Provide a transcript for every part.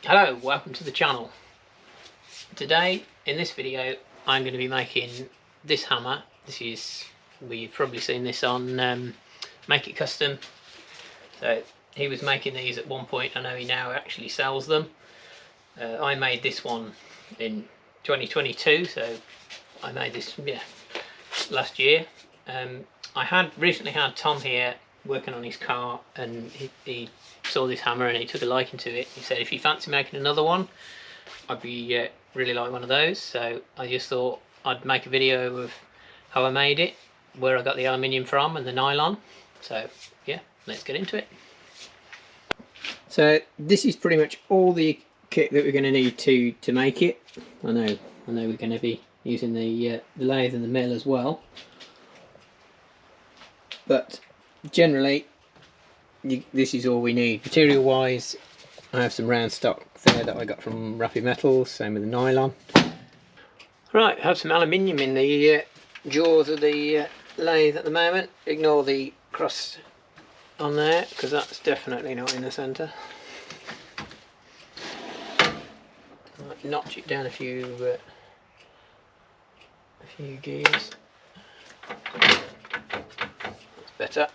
Hello, welcome to the channel. Today in this video I'm going to be making this hammer. You've probably seen this on Make It Custom. So he was making these at one point. I know he now actually sells them. I made this one in 2022, so I made this last year. I recently had Tom here working on his car, and he saw this hammer and he took a liking to it. He said if you fancy making another one, I'd be really like one of those. So I just thought I'd make a video of how I made it, where I got the aluminium from and the nylon. So yeah, let's get into it. So this is pretty much all the kit that we're going to need to make it. I know we're going to be using the lathe and the mill as well, but generally this is all we need. Material wise, I have some round stock there that I got from Rapid Metals, same with the nylon. Right, I have some aluminium in the jaws of the lathe at the moment. Ignore the cross on there because that's definitely not in the centre. Notch it down a few gears. That's better.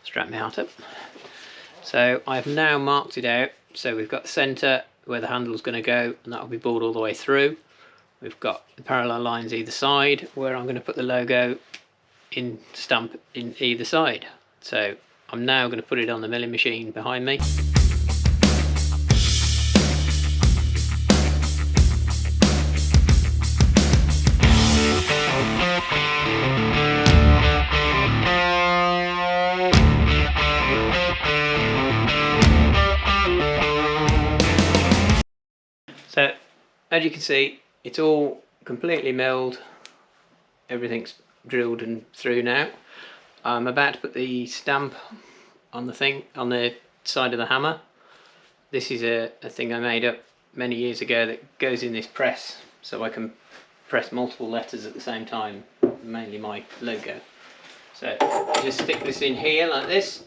Strap my heart up. So I've now marked it out. So we've got the centre where the handle's going to go, and that will be bored all the way through. We've got the parallel lines either side where I'm going to put the logo in stamp in either side. So I'm now going to put it on the milling machine behind me. So as you can see, it's all completely milled, everything's drilled and through now. I'm about to put the stamp on the side of the hammer. This is a thing I made up many years ago that goes in this press, so I can press multiple letters at the same time, mainly my logo. So just stick this in here like this.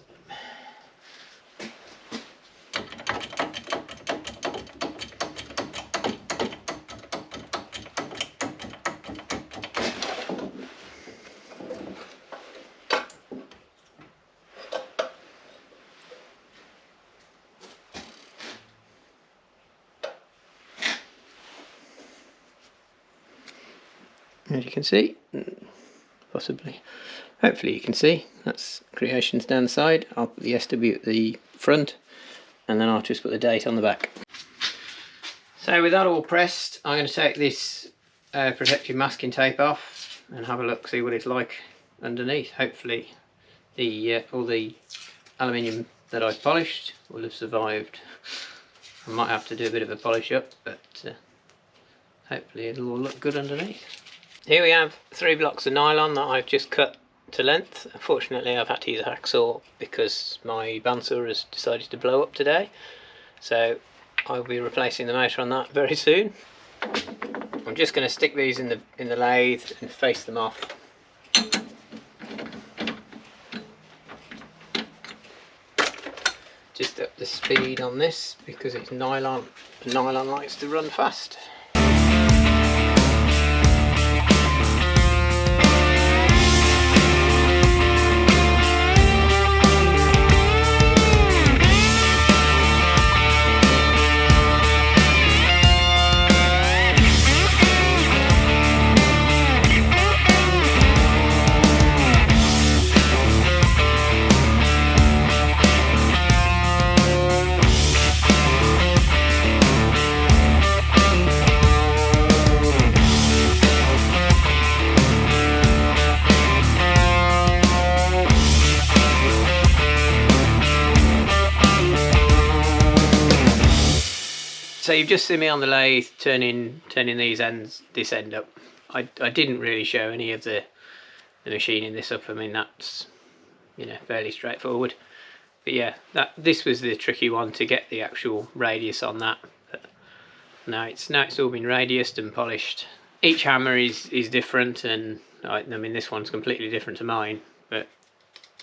As you can see, hopefully you can see, that's Creations down the side. I'll put the SW at the front, and then I'll just put the date on the back. So with that all pressed, I'm going to take this protective masking tape off and have a look, see what it's like underneath. Hopefully all the aluminium that I've polished will have survived. I might have to do a bit of a polish up, but hopefully it'll all look good underneath. Here we have 3 blocks of nylon that I've just cut to length. Unfortunately I've had to use a hacksaw because my bandsaw has decided to blow up today. So I'll be replacing the motor on that very soon. I'm just going to stick these in the lathe and face them off. Just up the speed on this because it's nylon, and nylon likes to run fast. So you've just seen me on the lathe turning this end up. I didn't really show any of the machining this up. I mean, that's, you know, fairly straightforward. But yeah, this was the tricky one, to get the actual radius on that. But now it's all been radiused and polished. Each hammer is different, and I mean, this one's completely different to mine, but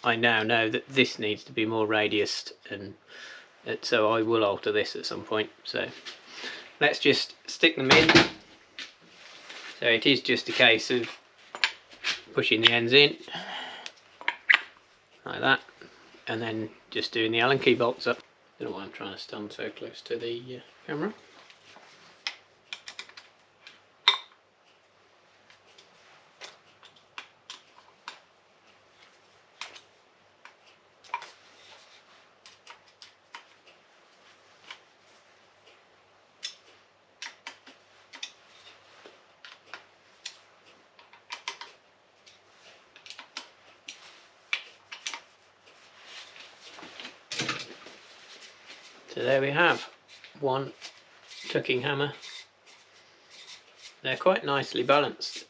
I now know that this needs to be more radiused, and so I will alter this at some point. So let's just stick them in. So it is just a case of pushing the ends in like that, and then just doing the Allen key bolts up. Don't know why I'm trying to stand so close to the camera. So there we have one tucking hammer. They're quite nicely balanced.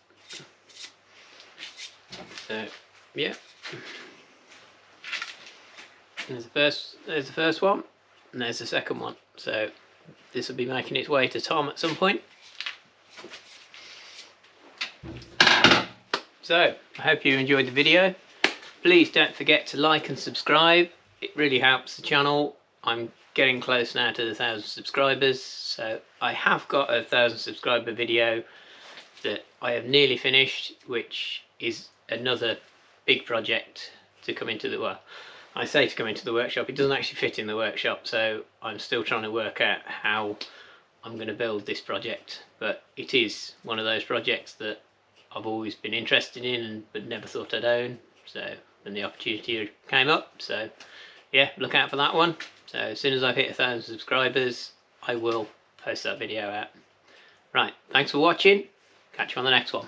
So yeah, there's the first one, and there's the second one. So this will be making its way to Tom at some point. So I hope you enjoyed the video. Please don't forget to like and subscribe. It really helps the channel. I'm getting close now to the 1,000 subscribers, so I have got a 1,000 subscriber video that I have nearly finished, which is another big project to come into the, well, I say to come into the workshop, it doesn't actually fit in the workshop, so I'm still trying to work out how I'm going to build this project. But it is one of those projects that I've always been interested in, but never thought I'd own. So when the opportunity came up, so yeah, look out for that one. So as soon as I've hit 1,000 subscribers, I will post that video out. Right, thanks for watching. Catch you on the next one.